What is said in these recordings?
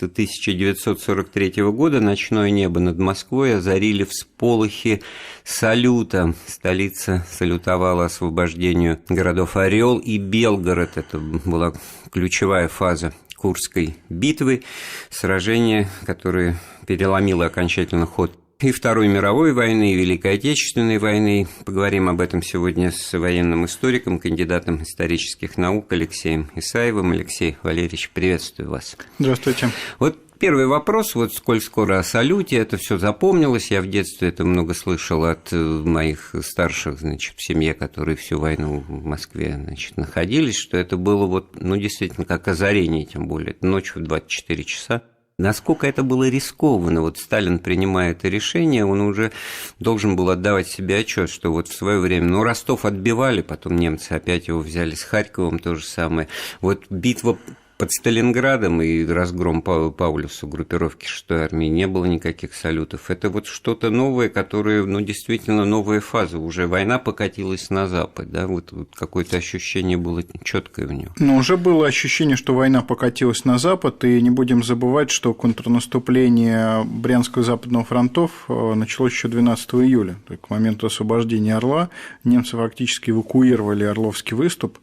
августа 1943 года ночное небо над Москвой озарили всполохи салюта. Столица салютовала освобождению городов Орел и Белгород. Это была ключевая фаза Курской битвы, сражение, которое переломило окончательно ход и Второй мировой войны, и Великой Отечественной войны. Поговорим об этом сегодня с военным историком, кандидатом исторических наук Алексеем Исаевым. Алексей Валерьевич, приветствую вас. Здравствуйте. Вот первый вопрос, вот сколь скоро о салюте, это все запомнилось, я в детстве это много слышал от моих старших, значит, в семье, которые всю войну в Москве, значит, находились, что это было вот, ну, действительно, как озарение, тем более, это ночью в 24 часа. Насколько это было рискованно, вот Сталин, принимая это решение, он уже должен был отдавать себе отчет, что вот в свое время, ну, Ростов отбивали, потом немцы опять его взяли с Харьковом, то же самое, вот битва под Сталинградом и разгром Паулюса, группировки 6-й армии, не было никаких салютов. Это вот что-то новое, которое, ну, действительно новая фаза. Уже война покатилась на Запад, да, вот какое-то ощущение было четкое в нем. Но уже было ощущение, что война покатилась на Запад, и не будем забывать, что контрнаступление Брянского и Западного фронтов началось еще 12 июля. То есть к моменту освобождения Орла немцы фактически эвакуировали Орловский выступ,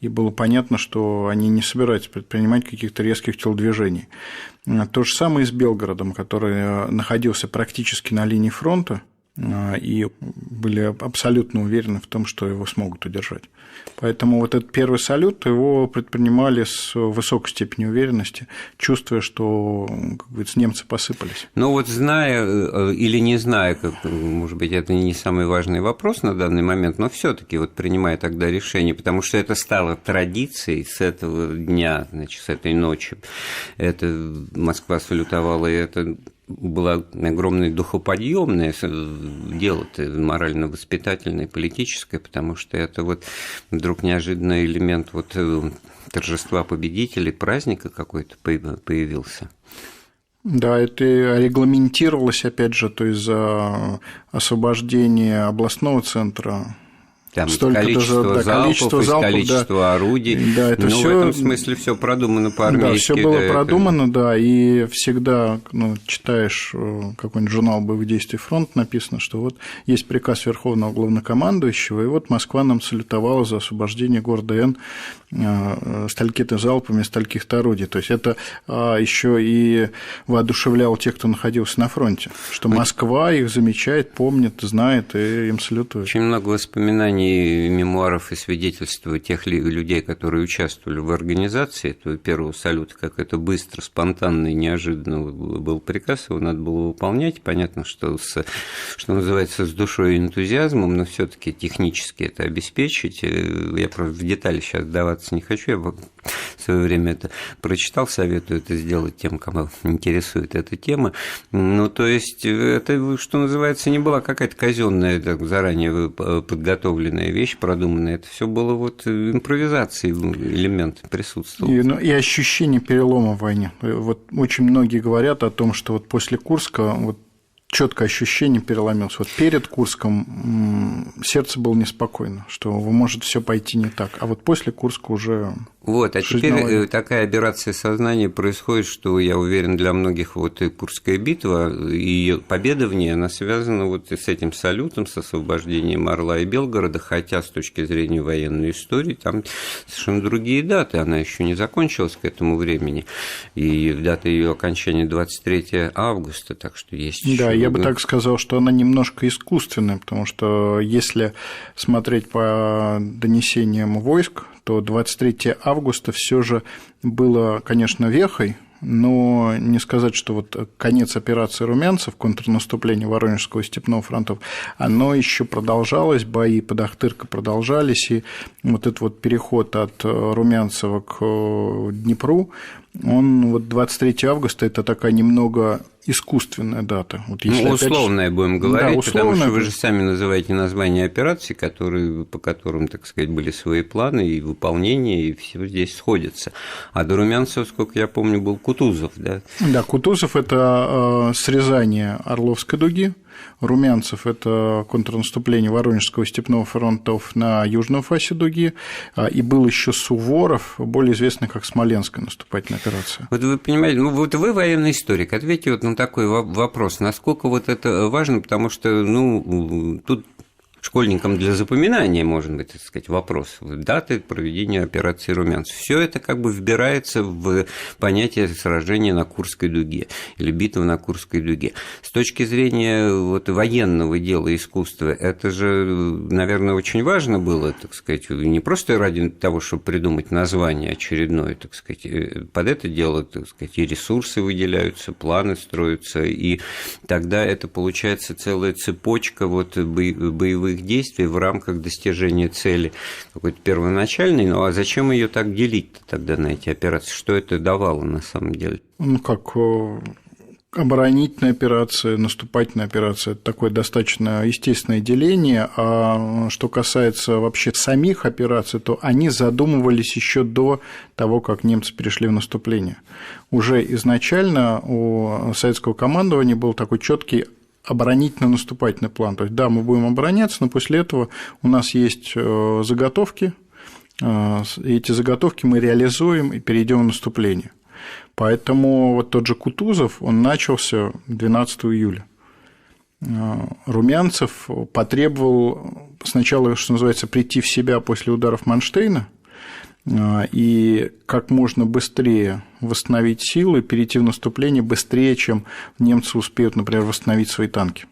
и было понятно, что они не собираются предпринимать каких-то резких телодвижений. То же самое и с Белгородом, который находился практически на линии фронта, и были абсолютно уверены в том, что его смогут удержать. Поэтому вот этот первый салют его предпринимали с высокой степенью уверенности, чувствуя, что, как говорится, немцы посыпались. Ну вот зная или не зная, может быть, это не самый важный вопрос на данный момент, но все-таки вот принимая тогда решение, потому что это стало традицией с этого дня, значит, с этой ночи. Это Москва салютовала, и это было огромное духоподъемное дело, морально-воспитательное, политическое, потому что это вот вдруг неожиданный элемент вот торжества победителей, праздника какой-то появился. Да, это регламентировалось, опять же, то есть за освобождение областного центра. Там количество залпов, количество да, орудий. Да, это всё, в этом смысле все продумано по-армейски. Да, все было продумано, да, и всегда, читаешь какой-нибудь журнал боевых действий «Фронт», написано, что вот есть приказ Верховного Главнокомандующего, и вот Москва нам салютовала за освобождение города Н столькими залпами, стольких-то орудий. То есть это еще и воодушевляло тех, кто находился на фронте, что Москва их замечает, помнит, знает и им салютует. Очень много воспоминаний, мемуаров и свидетельств тех людей, которые участвовали в организации этого первого салюта, как это быстро, спонтанно и неожиданно был приказ, его надо было выполнять. Понятно, что что называется, с душой и энтузиазмом, но все-таки технически это обеспечить. Я просто в детали сейчас даваться не хочу, я в свое время это прочитал, советую это сделать тем, кому интересует эта тема. Ну, то есть, это, что называется, не была какая-то казенная, заранее подготовленная вещь, продуманная. Это все было вот импровизацией, элемент присутствовал. И ощущение перелома в войне. Вот очень многие говорят о том, что вот после Курска вот четкое ощущение переломилось. Вот перед Курском сердце было неспокойно, что может все пойти не так. А вот после Курска уже... Вот, а теперь такая операция сознания происходит, что, я уверен, для многих вот и Курская битва, и её победа в ней, она связана вот с этим салютом, с освобождением Орла и Белгорода, хотя с точки зрения военной истории там совершенно другие даты, она еще не закончилась к этому времени, и дата ее окончания 23 августа, так что есть еще... Да, я бы так сказал, что она немножко искусственная, потому что если смотреть по донесениям войск, то 23 августа все же было, конечно, вехой, но не сказать, что вот конец операции Румянцев, контрнаступление Воронежского и Степного фронтов, оно еще продолжалось, бои под Ахтыркой продолжались, и вот этот вот переход от Румянцева к Днепру, он вот 23 августа – это такая немного искусственная дата. Вот если условная, будем говорить, да, потому что вы же сами называете названия операций, по которым, так сказать, были свои планы и выполнение, и все здесь сходится. А до Румянцева, сколько я помню, был Кутузов, да? Да, Кутузов – это срезание Орловской дуги, Румянцев – это контрнаступление Воронежского степного фронтов на южном фасе дуги, и был еще Суворов, более известный как Смоленская наступательная операция. Вот вы понимаете, ну вот вы военный историк, ответьте вот на такой вопрос, насколько вот это важно, потому что, ну, тут школьникам для запоминания, может быть, так сказать, вопрос даты проведения операции «Румянцев». Все это как бы вбирается в понятие сражения на Курской дуге или битвы на Курской дуге. С точки зрения вот военного дела искусства, это же, наверное, очень важно было, так сказать, не просто ради того, чтобы придумать название очередное, так сказать, под это дело, так сказать, и ресурсы выделяются, планы строятся, и тогда это получается целая цепочка вот боевых действий в рамках достижения цели какой-то первоначальной. Ну а зачем ее так делить тогда на эти операции? Что это давало на самом деле? Ну, как оборонительная операция, наступательная операция – это такое достаточно естественное деление. А что касается вообще самих операций, то они задумывались еще до того, как немцы перешли в наступление. Уже изначально у советского командования был такой четкий оборонительно-наступательный план. То есть, да, мы будем обороняться, но после этого у нас есть заготовки, и эти заготовки мы реализуем и перейдем в наступление. Поэтому вот тот же Кутузов, он начался 12 июля. Румянцев потребовал сначала, что называется, прийти в себя после ударов Манштейна и как можно быстрее восстановить силы, перейти в наступление быстрее, чем немцы успеют, например, восстановить свои танки.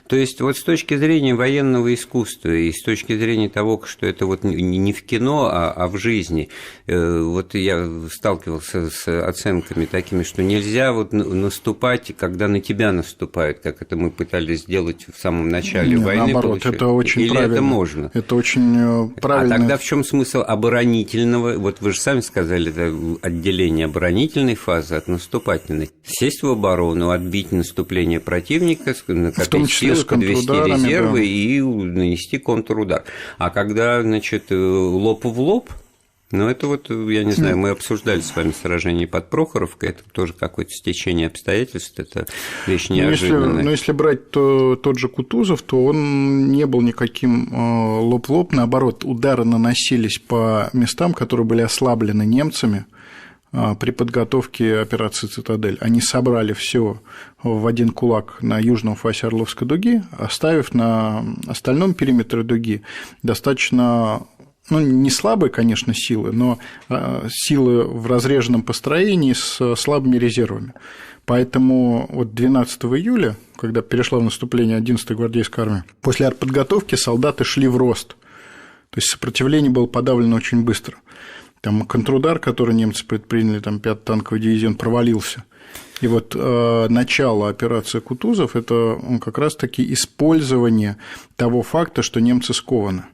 То есть, вот с точки зрения военного искусства и с точки зрения того, что это вот не в кино, а в жизни, вот я сталкивался с оценками такими, что нельзя вот наступать, когда на тебя наступают, как это мы пытались сделать в самом начале войны. Наоборот, это очень Или правильно. Это можно? Это очень правильно. А тогда в чем смысл оборонительного? Вот вы же сами сказали, это отделение оборонительной фазы от наступательной. Сесть в оборону, отбить наступление противника, накопить силы, подвести резервы, да, и нанести контрудар. А когда, значит, лоб в лоб, ну, это вот, я не знаю, мы обсуждали с вами сражение под Прохоровкой, это тоже какое-то стечение обстоятельств, это вещь неожиданная. Но если брать тот же Кутузов, то он не был никаким лоб в лоб, наоборот, удары наносились по местам, которые были ослаблены немцами при подготовке операции «Цитадель». Они собрали все в один кулак на южном фасе Орловской дуги, оставив на остальном периметре дуги достаточно, ну, не слабые, конечно, силы, но силы в разреженном построении с слабыми резервами. Поэтому вот 12 июля, когда перешла в наступление 11-я гвардейская армия, после артподготовки солдаты шли в рост. То есть сопротивление было подавлено очень быстро. Там контрудар, который немцы предприняли, там 5-й танковый дивизион, провалился. И вот начало операции Кутузов – это как раз-таки использование того факта, что немцы скованы.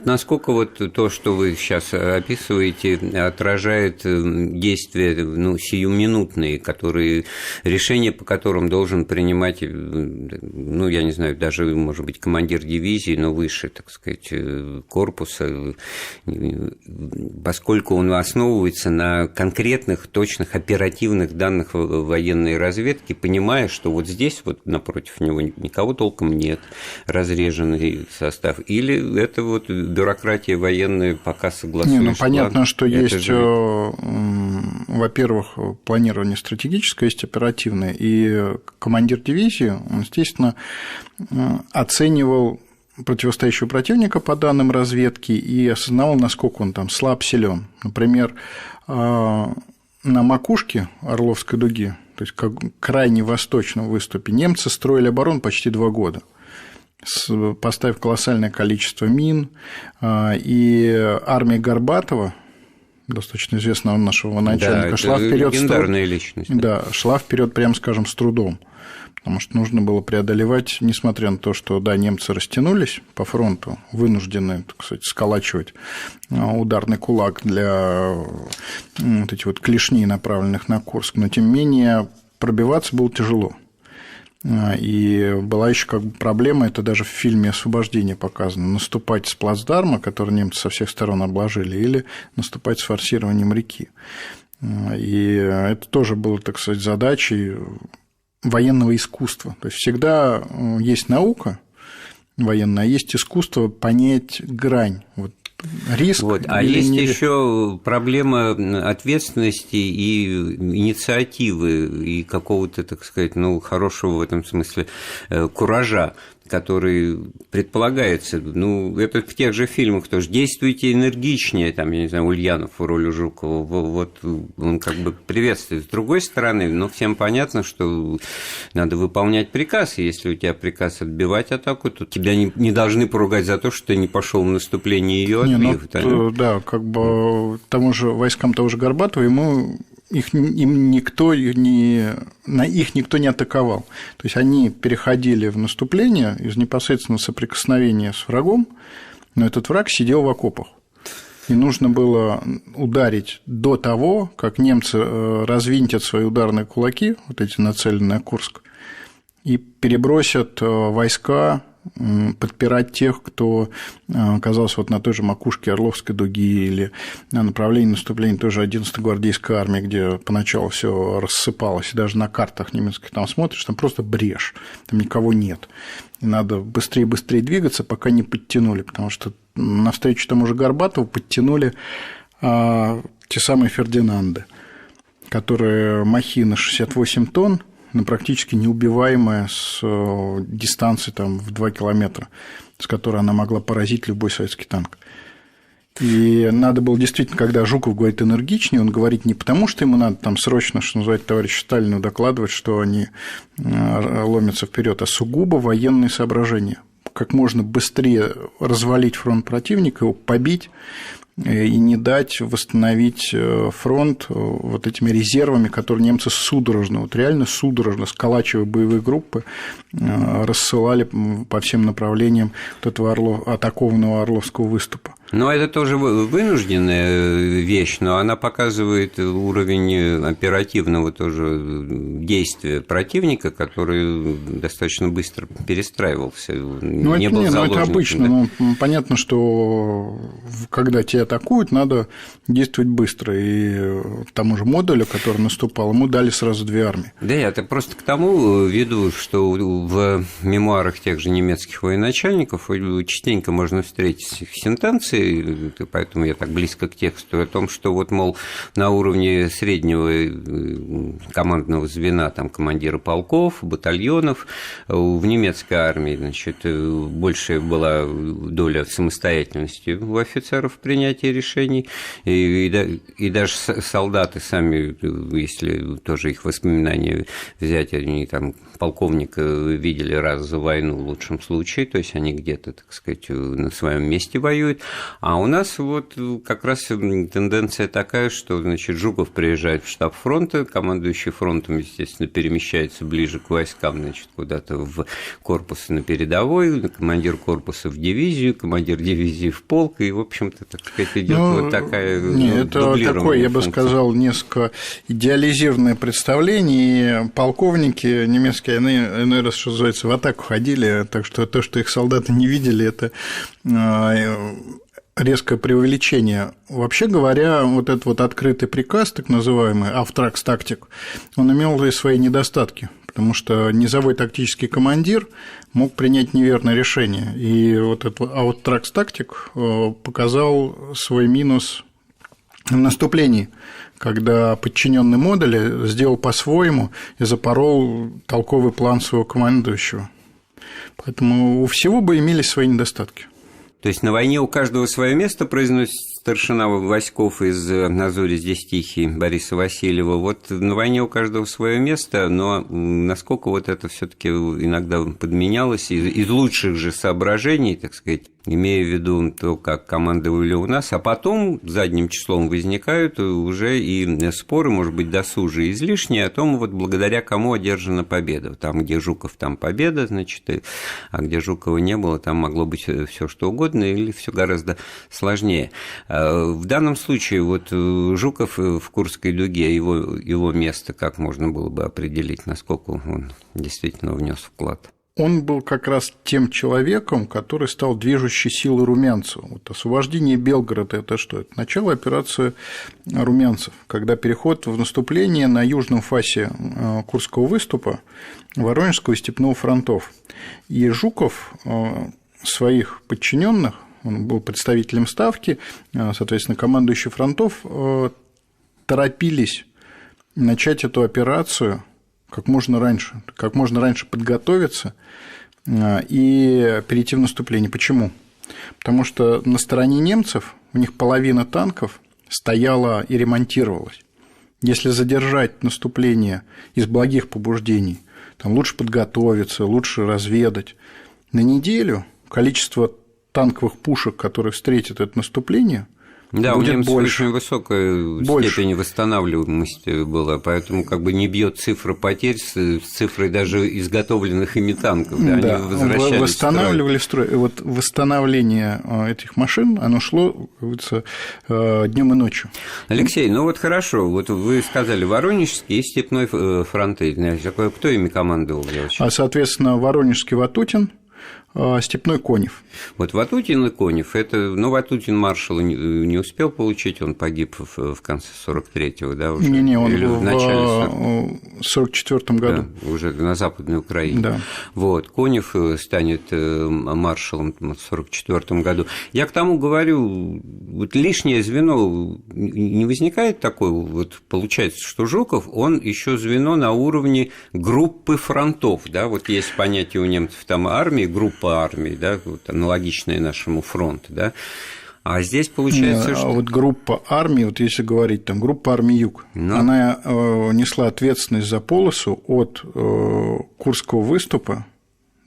Насколько вот то, что вы сейчас описываете, отражает действия, ну, сиюминутные, которые, решения по которым должен принимать, ну, я не знаю, даже, может быть, командир дивизии, но выше, так сказать, корпуса, поскольку он основывается на конкретных, точных, оперативных данных военной разведки, понимая, что вот здесь, вот напротив него никого толком нет, разреженный состав, или это вот бюрократия военная пока согласуешь. Ну, понятно, что есть, во-первых, планирование стратегическое, есть оперативное, и командир дивизии, он, естественно, оценивал противостоящего противника по данным разведки и осознавал, насколько он там слаб, силен. Например, на макушке Орловской дуги, то есть как крайне восточном выступе, немцы строили оборону почти 2 года. Поставив колоссальное количество мин, и армия Горбатова, достаточно известного нашего начальника, шла вперед. Легендарная личность. Да, шла вперед, прямо скажем, с трудом, потому что нужно было преодолевать, несмотря на то, что, да, немцы растянулись по фронту, вынуждены, так сказать, сколачивать ударный кулак для вот этих вот клешней, направленных на Курск, но тем не менее пробиваться было тяжело. И была еще как бы проблема, это даже в фильме «Освобождение» показано, наступать с плацдарма, который немцы со всех сторон обложили, или наступать с форсированием реки. И это тоже было, так сказать, задачей военного искусства. То есть всегда есть наука военная, а есть искусство понять грань. Вот риск. Вот. А или есть не... еще проблема ответственности и инициативы, и какого-то, так сказать, хорошего в этом смысле куража, который предполагается, это в тех же фильмах тоже, действуйте энергичнее, там, я не знаю, Ульянов в роли Жукова, вот он как бы приветствует. С другой стороны, всем понятно, что надо выполнять приказ, и если у тебя приказ отбивать атаку, то тебя не должны поругать за то, что ты не пошел в наступление и ее отбив. Да, как бы войскам того же Горбатова их никто не атаковал. То есть они переходили в наступление из непосредственного соприкосновения с врагом, но этот враг сидел в окопах. И нужно было ударить до того, как немцы развинтят свои ударные кулаки, вот эти нацеленные на Курск, и перебросят войска подпирать тех, кто оказался на той же макушке Орловской дуги или на направлении наступления той же 11-й гвардейской армии, где поначалу все рассыпалось, и даже на картах немецких там смотришь, там просто брешь, там никого нет. И надо быстрее двигаться, пока не подтянули, потому что навстречу тому же Горбатову подтянули те самые Фердинанды, которые махина 68 тонн, но практически неубиваемая с дистанции в 2 километра, с которой она могла поразить любой советский танк. И надо было действительно, когда Жуков говорит энергичнее, он говорит не потому, что ему надо срочно, что называется, товарищу Сталину докладывать, что они ломятся вперед, а сугубо военные соображения. Как можно быстрее развалить фронт противника, его побить и не дать восстановить фронт вот этими резервами, которые немцы судорожно, реально судорожно, сколачивая боевые группы, рассылали по всем направлениям вот этого атакованного Орловского выступа. Это тоже вынужденная вещь, но она показывает уровень оперативного тоже действия противника, который достаточно быстро перестраивался, не был заложником. Это обычно, понятно, что когда тебя атакуют, надо действовать быстро, и тому же Модулю, который наступал, ему дали сразу 2 армии. Да, это просто к тому веду, что в мемуарах тех же немецких военачальников частенько можно встретить сентенции, поэтому я так близко к тексту, о том, что на уровне среднего командного звена, командира полков, батальонов, в немецкой армии, большая была доля самостоятельности у офицеров в принятии решений, и даже солдаты сами, если тоже их воспоминания взять, они полковника видели раз за войну в лучшем случае, то есть они где-то, так сказать, на своем месте воюют. А у нас как раз тенденция такая, что, Жуков приезжает в штаб фронта, командующий фронтом, естественно, перемещается ближе к войскам, куда-то в корпус на передовой, командир корпуса в дивизию, командир дивизии в полк, и, в общем-то, так сказать, идет такая это такое, я бы сказал, несколько идеализированное представление, и полковники немецкие, они иной раз, что называется, в атаку ходили, так что то, что их солдаты не видели, это резкое преувеличение. Вообще говоря, этот открытый приказ, так называемый Auftrags Taktik, он имел и свои недостатки, потому что низовой тактический командир мог принять неверное решение. И этот Auftrags Taktik показал свой минус в наступлении, когда подчиненный Модуля сделал по-своему и запорол толковый план своего командующего. Поэтому у всего бы имелись свои недостатки. То есть на войне у каждого свое место, произносит старшина войсков из «На зоре здесь тихий» Бориса Васильева. На войне у каждого свое место, но насколько это все-таки иногда подменялось из лучших же соображений, так сказать, имея в виду то, как командовали у нас, а потом задним числом возникают уже и споры, может быть, досужие, излишние, о том, благодаря кому одержана победа. Там, где Жуков, там победа, а где Жукова не было, там могло быть все что угодно или все гораздо сложнее. В данном случае Жуков в Курской дуге, его место как можно было бы определить, насколько он действительно внес вклад? он был как раз тем человеком, который стал движущей силой Румянцева. Вот освобождение Белгорода – это что? Это начало операции Румянцев, когда переход в наступление на южном фасе Курского выступа, Воронежского и Степного фронтов. И Жуков своих подчиненных, он был представителем Ставки, соответственно, командующий фронтов, торопились начать эту операцию как можно раньше подготовиться и перейти в наступление. Почему? Потому что на стороне немцев у них половина танков стояла и ремонтировалась. Если задержать наступление из благих побуждений, там лучше подготовиться, лучше разведать, на неделю количество танковых пушек, которые встретят это наступление, да, будет у немцев больше. очень высокая степень восстанавливаемости была, поэтому как бы не бьет цифра потерь с цифрой даже изготовленных ими танков. Да, да, они возвращались восстанавливали в строй. И вот восстановление этих машин, оно шло, как говорится, днем и ночью. Алексей, ну вот хорошо, вот вы сказали Воронежский и Степной фронты. Кто ими командовал? Соответственно, Воронежский Ватутин, Степной Конев. Вот Ватутин и Конев, Ватутин маршала не успел получить, он погиб в конце 43-го, да, уже? Не, он или в начале 44-м году. Да, уже на Западной Украине. Да. Вот, Конев станет маршалом в 44-м году. Я к тому говорю, вот лишнее звено, не возникает такое, вот получается, что Жуков, он еще звено на уровне группы фронтов, да, вот есть понятие у немцев там армии, группа армий, да, вот аналогичная нашему фронту, да, а здесь получается, что... Вот группа армий, вот если говорить, там, группа армий Юг, она несла ответственность за полосу от Курского выступа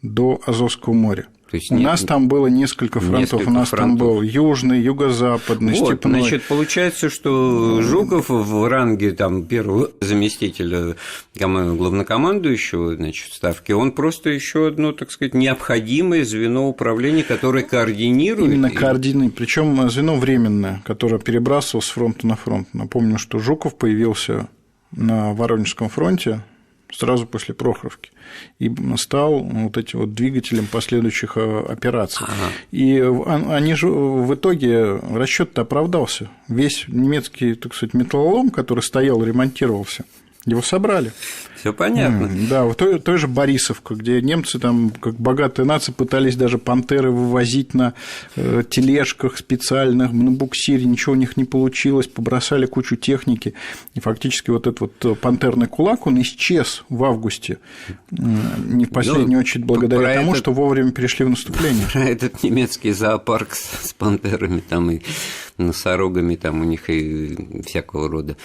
до Азовского моря. То есть у нас там было несколько фронтов. У нас там был южный, юго-западный, вот, степной. Значит, получается, что Жуков в ранге там, первого заместителя главнокомандующего, значит, Ставки, он просто еще одно, так сказать, необходимое звено управления, которое координирует. Именно координирует, причем звено временное, которое перебрасывалось с фронта на фронт. Напомню, что Жуков появился на Воронежском фронте сразу после Прохоровки, и стал вот этим вот двигателем последующих операций. И они же в итоге расчет-то оправдался. Весь немецкий, так сказать, металлолом, который стоял, ремонтировался, его собрали. Все понятно. Да, в той же Борисовка, где немцы, там, как богатые нации, пытались даже пантеры вывозить на тележках специальных, на буксире, ничего у них не получилось, побросали кучу техники, и фактически вот этот вот пантерный кулак, он исчез в августе, не в последнюю очередь благодаря тому, что вовремя перешли в наступление. Про этот немецкий зоопарк с пантерами там и носорогами, там у них и всякого рода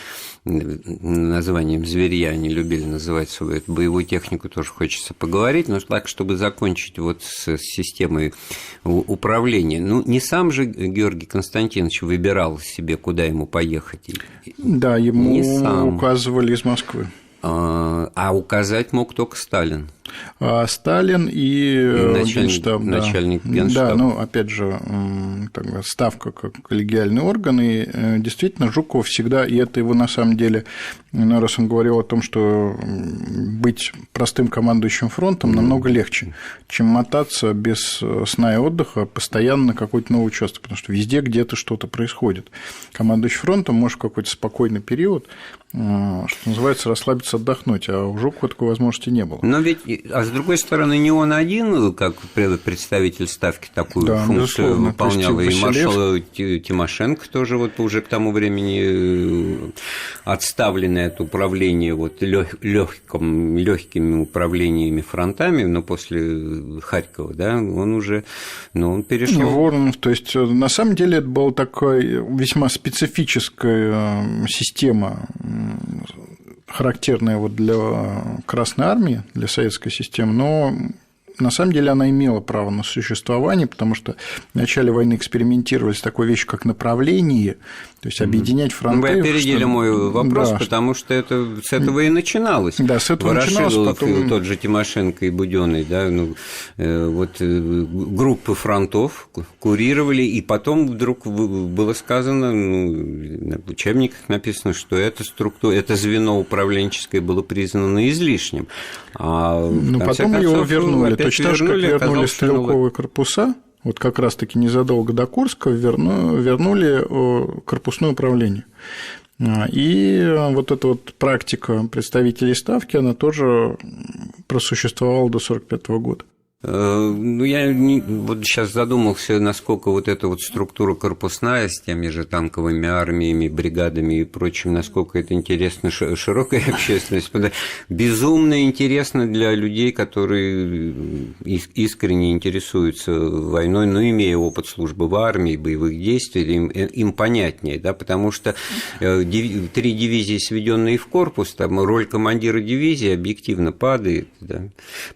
названием зверья они любили называть свою эту боевую технику, тоже хочется поговорить, но так, чтобы закончить вот с системой управления. Ну, не сам же Георгий Константинович выбирал себе, куда ему поехать. Да, ему указывали из Москвы. А указать мог только Сталин. Сталин и Генштаб. Начальник Генштаба. Да, ну, опять же, Ставка как коллегиальный орган, и действительно Жуков всегда, и это его на самом деле, раз он говорил о том, что быть простым командующим фронтом намного легче, чем мотаться без сна и отдыха постоянно на какой-то новый участок, потому что везде где-то что-то происходит. Командующий фронтом может в какой-то спокойный период, что называется, расслабиться, отдохнуть, а у Жукова такой возможности не было. Но ведь, а с другой стороны, не он один, как представитель Ставки, такую функцию выполнял, и маршал Тимошенко тоже вот уже к тому времени отставленный от управления вот легкими управлениями фронтами, но после Харькова, да, он уже, он перешел. Воронов, то есть на самом деле это была такая весьма специфическая система, характерная вот для Красной Армии, для советской системы, но на самом деле она имела право на существование, потому что в начале войны экспериментировали с такой вещью, как направление, то есть объединять фронты. Вы опередили мой вопрос, да, потому что это с этого и начиналось. Да, с этого начиналось. Потом... Тот же Тимошенко и Будённый, да, вот группы фронтов курировали, и потом вдруг было сказано, в учебниках написано, что эта структура, это звено управленческое было признано излишним. А потом его вернули. То точно так же, как вернули стрелковые корпуса, вот как раз-таки незадолго до Курска вернули корпусное управление. И вот эта вот практика представителей Ставки, она тоже просуществовала до 1945 года. Ну, я вот сейчас задумался, насколько вот эта вот структура корпусная с теми же танковыми армиями, бригадами и прочим, насколько это интересно широкой общественности. Безумно интересно для людей, которые искренне интересуются войной, но имея опыт службы в армии, боевых действий, им понятнее, да, потому что 3 дивизии, сведенные в корпус, там роль командира дивизии объективно падает, да,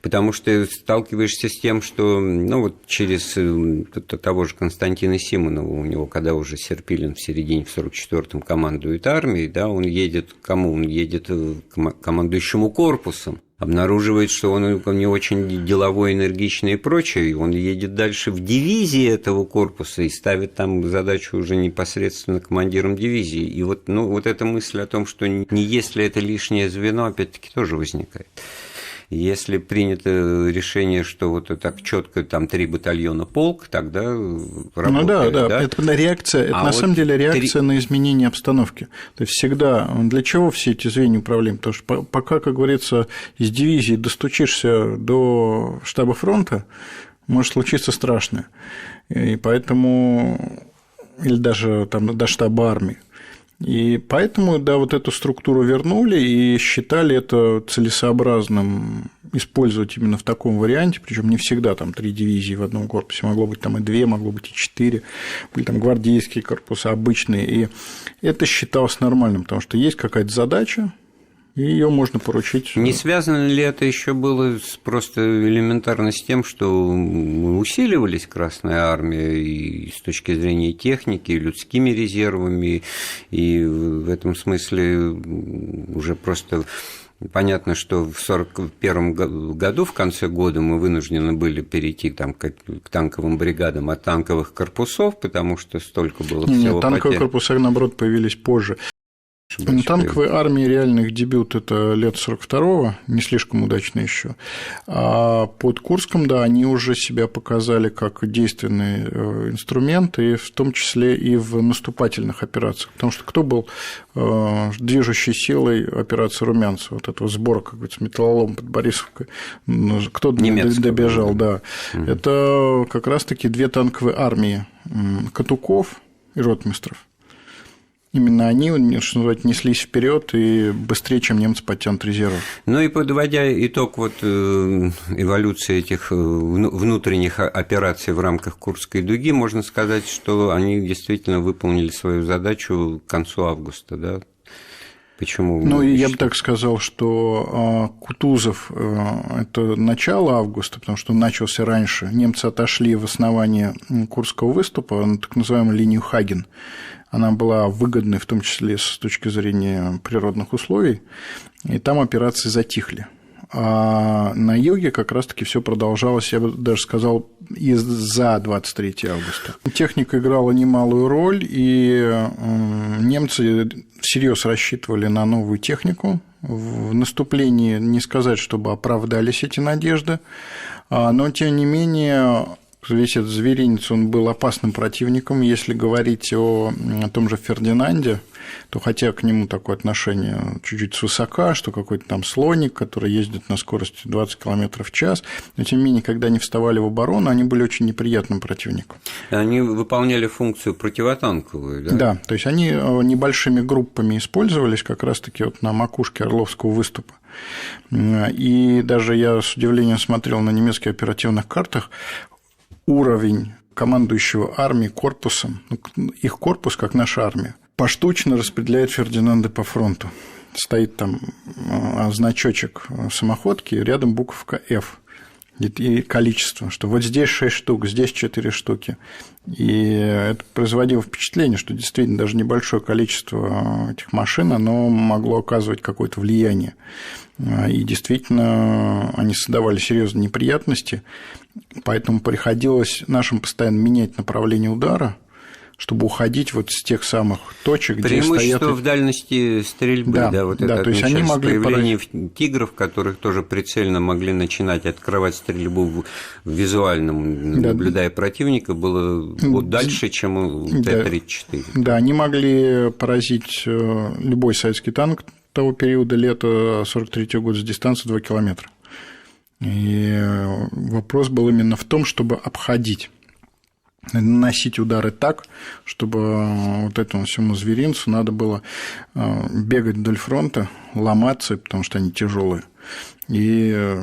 потому что сталкиваешься с тем, что, ну, вот через того же Константина Симонова, у него, когда уже Серпилин в середине, в 44-м командует армией, да, он едет к кому? Он едет к командующему корпусом, обнаруживает, что он не очень деловой, энергичный и прочее, и он едет дальше в дивизии этого корпуса и ставит там задачу уже непосредственно командиром дивизии. И вот, ну, вот эта мысль о том, что не есть ли это лишнее звено, опять-таки тоже возникает. Если принято решение, что вот так четко там 3 батальона полк, тогда работает. Ну да, это реакция, это на самом деле реакция на изменение обстановки. То есть всегда для чего все эти звенья управления? Потому что пока, как говорится, из дивизии достучишься до штаба фронта, может случиться страшное. И поэтому, или даже там до штаба армии. И поэтому, да, вот эту структуру вернули и считали это целесообразным использовать именно в таком варианте, причем не всегда там 3 дивизии в одном корпусе, могло быть там и 2, могло быть и 4, были там гвардейские корпуса обычные, и это считалось нормальным, потому что есть какая-то задача, и ее можно поручить. Не связано ли это еще было просто элементарно с тем, что усиливались Красная Армия и с точки зрения техники, и людскими резервами, и в этом смысле уже просто понятно, что в 1941 году, в конце года, мы вынуждены были перейти там, к танковым бригадам от танковых корпусов, потому что столько было всего потерь. Танковые корпуса, наоборот, появились позже. Танковой армии реальный их дебют – это лет 42-го, не слишком удачно еще. А под Курском, да, они уже себя показали как действенный инструмент, и в том числе и в наступательных операциях. Потому что кто был движущей силой операции Румянцева, вот этого сбора, как говорится, металлолом под Борисовкой, кто добежал, да. Это как раз-таки 2 танковые армии – Катуков и Ротмистров. Именно они, что называется, неслись вперед и быстрее, чем немцы, подтянут резервы. Ну и подводя итог вот эволюции этих внутренних операций в рамках Курской дуги, можно сказать, что они действительно выполнили свою задачу к концу августа, да? Почему? Ну, я бы так сказал, что Кутузов – это начало августа, потому что он начался раньше. Немцы отошли в основание Курского выступа на так называемую линию Хаген. Она была выгодной, в том числе с точки зрения природных условий, и там операции затихли. А на юге как раз-таки все продолжалось, я бы даже сказал, и за 23 августа. Техника играла немалую роль, и немцы всерьез рассчитывали на новую технику. В наступлении не сказать, чтобы оправдались эти надежды, но, тем не менее, весь этот зверинец, он был опасным противником. Если говорить о том же Фердинанде, то хотя к нему такое отношение чуть-чуть свысока, что какой-то там слоник, который ездит на скорости 20 км в час, но тем не менее, когда они вставали в оборону, они были очень неприятным противником. Они выполняли функцию противотанковую, да? Да, то есть они небольшими группами использовались как раз-таки вот на макушке Орловского выступа. И даже я с удивлением смотрел на немецких оперативных картах, уровень командующего армией корпусом, их корпус, как наша армия, поштучно распределяет Фердинанда по фронту. Стоит там значочек самоходки, рядом буковка F и количество, что вот здесь 6 штук, здесь 4 штуки. И это производило впечатление, что действительно даже небольшое количество этих машин, оно могло оказывать какое-то влияние. И действительно они создавали серьезные неприятности, поэтому приходилось нашим постоянно менять направление удара, чтобы уходить вот с тех самых точек, где стоят... Преимущество в дальности стрельбы, да, вот это то есть они могли появление тигров, которых тоже прицельно могли начинать открывать стрельбу в визуальном, наблюдая противника, было дальше, чем у Т-34. Да, они могли поразить любой советский танк того периода, лета 43-го года, с дистанции 2 километра. И вопрос был именно в том, чтобы обходить, наносить удары так, чтобы вот этому всему зверинцу надо было бегать вдоль фронта, ломаться, потому что они тяжелые, и,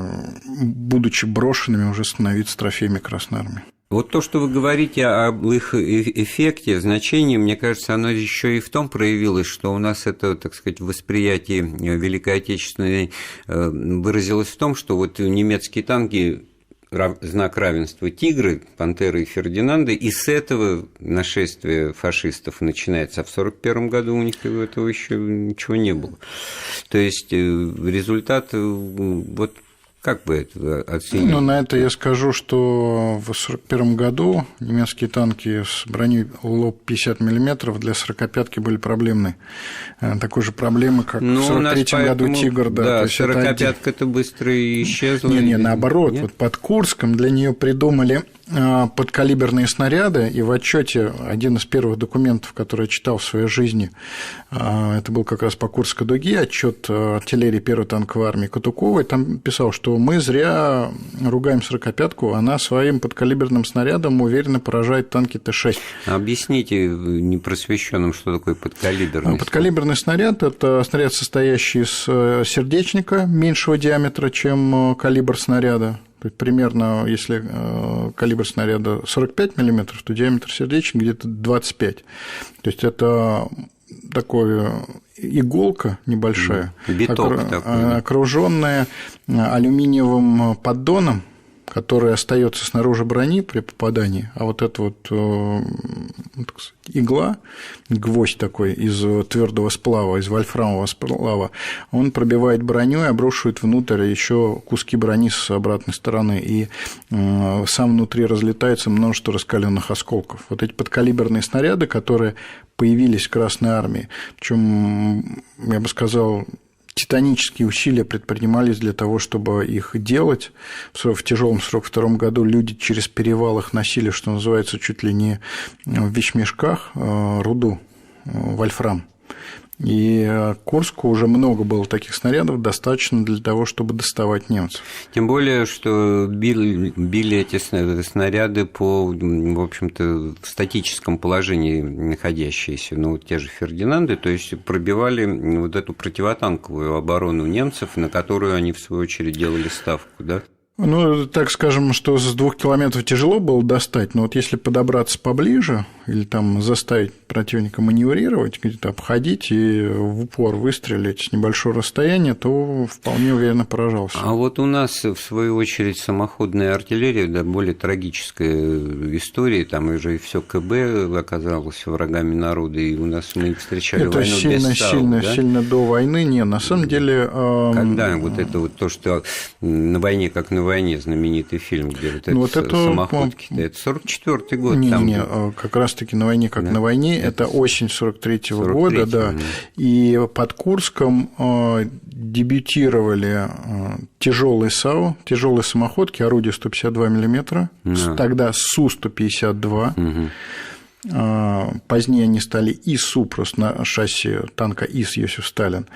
будучи брошенными, уже становиться трофеями Красной Армии. Вот то, что вы говорите об их эффекте, значении, мне кажется, оно еще и в том проявилось, что у нас это, так сказать, восприятие Великой Отечественной выразилось в том, что вот немецкие танки, знак равенства «Тигры», «Пантеры» и «Фердинанды», и с этого нашествие фашистов начинается, а в 1941 году у них этого еще ничего не было. То есть результат вот. Как бы это оценить? Ну, на это я скажу, что в 1941 году немецкие танки с броней лоб 50 мм для 45-ки были проблемны. Такой же проблемы, как в 1943 году «Тигр». Да, 45-ка-то быстро исчезла. Наоборот. Вот под Курском для нее придумали подкалиберные снаряды, и в отчете один из первых документов, который я читал в своей жизни, это был как раз по Курской дуге, отчет артиллерии 1-й танковой армии Катуковой, там писал, что мы зря ругаем 45-ку, она своим подкалиберным снарядом уверенно поражает танки Т-6. Объясните непросвещенным, что такое подкалиберный снаряд. Подкалиберный снаряд – это снаряд, состоящий из сердечника меньшего диаметра, чем калибр снаряда. То есть примерно, если калибр снаряда 45 мм, то диаметр сердечника где-то 25. То есть это такая иголка небольшая, окруженная алюминиевым поддоном, который остается снаружи брони при попадании, а вот эта вот игла, гвоздь такой из твердого сплава, из вольфрамового сплава, он пробивает броню и обрушивает внутрь еще куски брони с обратной стороны, и сам внутри разлетается множество раскаленных осколков. Вот эти подкалиберные снаряды, которые появились в Красной Армии, причем, я бы сказал, титанические усилия предпринимались для того, чтобы их делать. В тяжелом 1942 году люди через перевал их носили, что называется, чуть ли не в вещмешках, руду, вольфрам. И Курску уже много было таких снарядов, достаточно для того, чтобы доставать немцев. Тем более, что били эти снаряды по, в общем-то, в статическом положении находящиеся, ну, те же Фердинанды, то есть пробивали вот эту противотанковую оборону немцев, на которую они, в свою очередь, делали ставку, да? Ну, так скажем, что с 2 километров тяжело было достать, но вот если подобраться поближе или там заставить противника маневрировать, где-то обходить и в упор выстрелить с небольшого расстояния, то вполне уверенно поражался. А вот у нас, в свою очередь, самоходная артиллерия, да, более трагическая история, там уже и все КБ оказалось врагами народа, и у нас мы встречали это войну без САУ, да? Сильно до войны, не, на самом деле... Когда вот это вот то, что на войне, как на войне, знаменитый фильм, где вот это самоходки-то, это 44-й год. Не, как раз-таки на войне, как на войне, это осень 43-го года, да, и под Курском дебютировали тяжелые САУ, тяжелые самоходки, орудия 152 мм, тогда Су-152. Позднее они стали ИСУ, просто на шасси танка ИС Иосиф Сталин.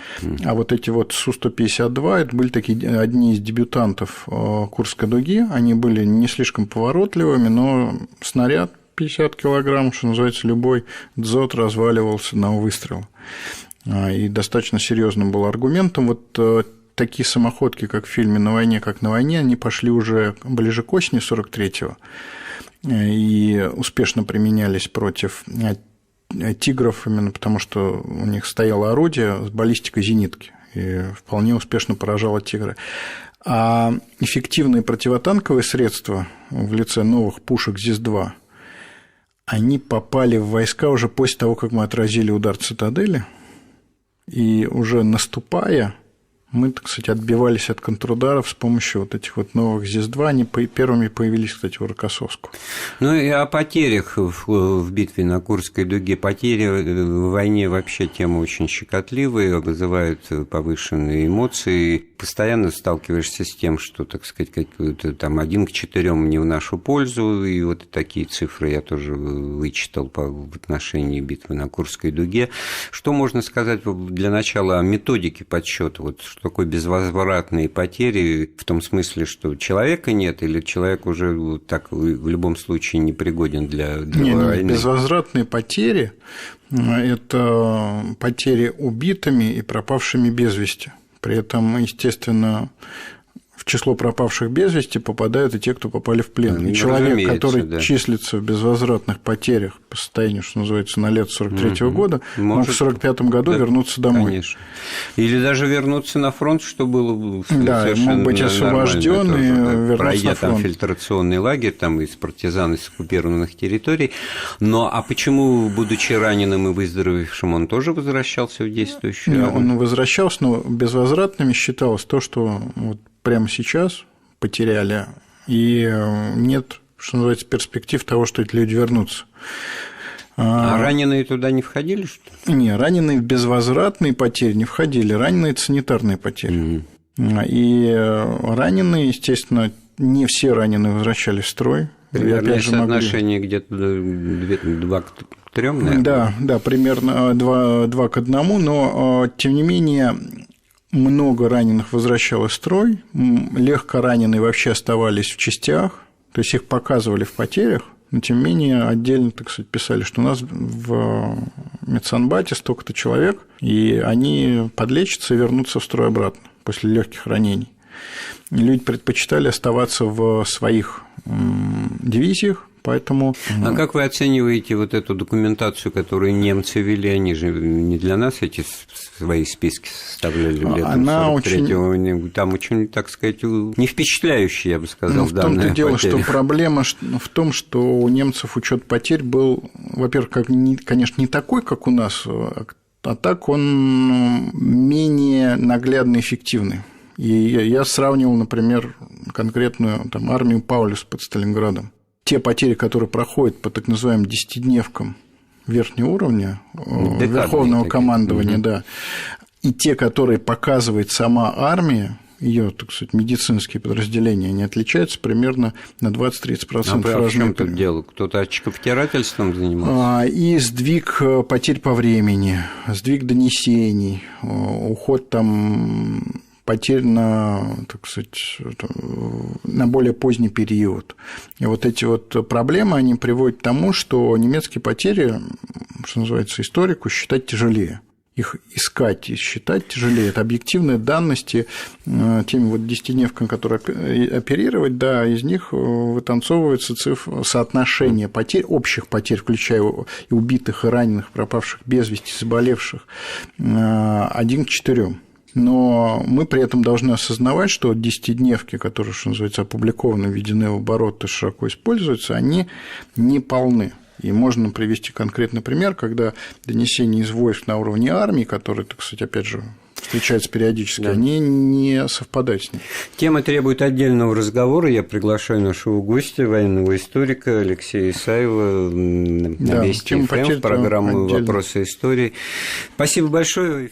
А вот эти вот Су-152 это были такие одни из дебютантов Курской дуги. Они были не слишком поворотливыми, но снаряд 50 килограмм, что называется, любой дзот разваливался на выстрел. И достаточно серьезным был аргументом. Вот такие самоходки, как в фильме «На войне, как на войне», они пошли уже ближе к осени 43-го. И успешно применялись против «Тигров», именно потому что у них стояло орудие с баллистикой зенитки, и вполне успешно поражало «Тигры». А эффективные противотанковые средства в лице новых пушек ЗИС-2, они попали в войска уже после того, как мы отразили удар цитадели, и уже наступая Мы, так сказать, отбивались от контрударов с помощью вот этих вот новых ЗИС-2. Они первыми появились, кстати, в Рокоссовску. Ну и о потерях в битве на Курской дуге. Потери в войне вообще тема очень щекотливая, вызывают повышенные эмоции. Постоянно сталкиваешься с тем, что, так сказать, какой-то там 1 к 4 не в нашу пользу. И вот такие цифры я тоже вычитал в отношении битвы на Курской дуге. Что можно сказать для начала о методике подсчета? Вот что такое безвозвратные потери, в том смысле, что человека нет, или человек уже так в любом случае непригоден для войны? Безвозвратные потери – это потери убитыми и пропавшими без вести. При этом, естественно, в число пропавших без вести попадают и те, кто попали в плен. И человек, который числится в безвозвратных потерях по состоянию, что называется, на лето 1943 года, может в 1945 году вернуться домой. Конечно. Или даже вернуться на фронт, что было совершенно мог быть освобожден и вернуться пройдя на фронт. Там фильтрационный лагерь, там из партизан из оккупированных территорий. Но а почему, будучи раненым и выздоровевшим, он тоже возвращался в действующую армию? Он возвращался, но безвозвратными считалось то, что вот прямо сейчас потеряли, и нет, что называется, перспектив того, что эти люди вернутся. А раненые туда не входили, что ли? Не, раненые в безвозвратные потери не входили, раненые – это санитарные потери. И раненые, естественно, не все раненые возвращались в строй. Примерно соотношение где-то 2 к 3, наверное? Да, примерно 2 к 1, но, тем не менее, много раненых возвращалось в строй, легко раненые вообще оставались в частях, то есть их показывали в потерях, но тем не менее отдельно, так сказать, писали, что у нас в медсанбате столько-то человек, и они подлечатся и вернутся в строй обратно после легких ранений. И люди предпочитали оставаться в своих дивизиях. Поэтому... А как вы оцениваете вот эту документацию, которую немцы вели? Они же не для нас эти свои списки составляли летом 43-го. Там очень, так сказать, не впечатляющие, я бы сказал, данные. В том-то дело, что проблема в том, что у немцев учет потерь был, во-первых, конечно, не такой, как у нас, а так он менее наглядно эффективный. И я сравнивал, например, конкретную там, армию Паулюс под Сталинградом. Те потери, которые проходят по так называемым 10-дневкам верхнего уровня верховного командования, да, и те, которые показывает сама армия, ее, так сказать, медицинские подразделения, они отличаются примерно на 20-30%. А в чем тут дело? Кто-то очковтирательством занимался? И сдвиг потерь по времени, сдвиг донесений, уход там потерь на, так сказать, на более поздний период. И вот эти вот проблемы, они приводят к тому, что немецкие потери, что называется, историку считать тяжелее. Их искать и считать тяжелее. Это объективные данности, теми вот 10-дневками, которые оперировать, да, из них вытанцовывается соотношение потерь, общих потерь, включая и убитых, и раненых, пропавших без вести, заболевших, 1 к 4. Но мы при этом должны осознавать, что 10-дневки, которые, что называется, опубликованы, введены в оборот и широко используются, они не полны. И можно привести конкретный пример, когда донесения из войск на уровне армии, которые, так сказать, опять же, встречаются периодически, они не совпадают с ним. Тема требует отдельного разговора. Я приглашаю нашего гостя, военного историка Алексея Исаева на Вести ФМ в программу «Вопросы истории». Спасибо большое.